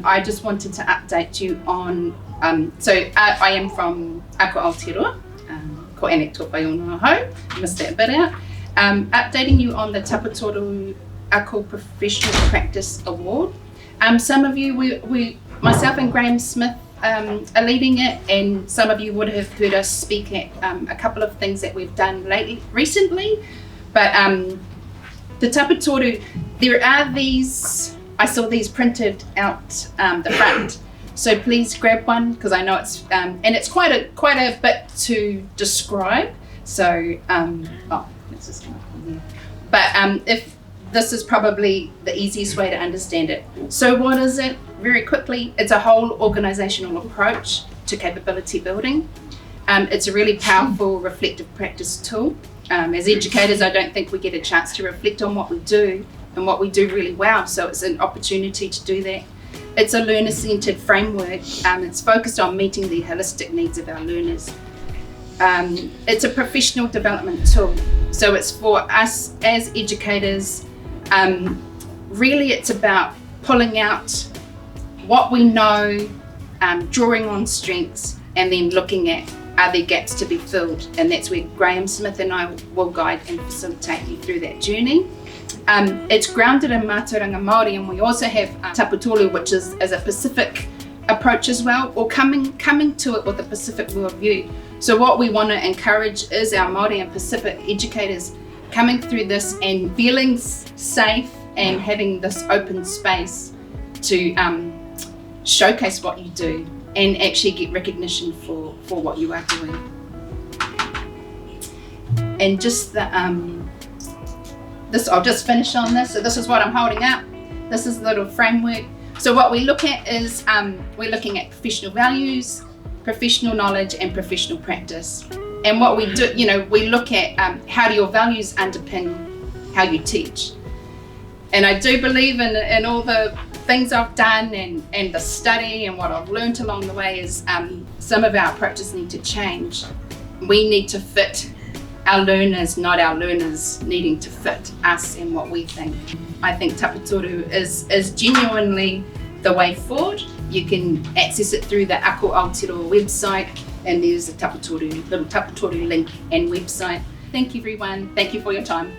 I just wanted to update you on, I am from Aotearoa, ko Annette Tofaeono ho, missed that bit out. Updating you on the Tapatoru Ako Professional Practice Award. Some of you, myself and Graham Smith are leading it, and some of you would have heard us speak at a couple of things that we've done recently. But the Tapatoru, there are these, I saw these printed out the front. So please grab one, because I know it's, and it's quite a bit to describe. So, let's just come up here. But if this is probably the easiest way to understand it. So what is it? Very quickly, it's a whole organisational approach to capability building. It's a really powerful reflective practice tool. As educators, I don't think we get a chance to reflect on what we do and what we do really well. So it's an opportunity to do that. It's a learner-centred framework. It's focused on meeting the holistic needs of our learners. It's a professional development tool. So it's for us as educators. Really, it's about pulling out what we know, drawing on strengths, and then looking at are there gaps to be filled. And that's where Graham Smith and I will guide and facilitate you through that journey. It's grounded in mātauranga Māori, and we also have Tapatoru, which is a Pacific approach as well, or coming to it with a Pacific worldview. So what we want to encourage is our Māori and Pacific educators coming through this and feeling safe and having this open space to showcase what you do and actually get recognition for what you are doing. And just I'll just finish on this. So this is what I'm holding up. This is the little framework. So what we look at is we're looking at professional values, professional knowledge, and professional practice. And what we do, we look at how do your values underpin how you teach. And I do believe in all the things I've done and the study and what I've learned along the way is some of our approaches need to change. We need to fit our learners, not our learners needing to fit us and what we think. I think Tapatoru is genuinely the way forward. You can access it through the Aotearoa website, and there's a little Tapatoru link and website. Thank you everyone, thank you for your time.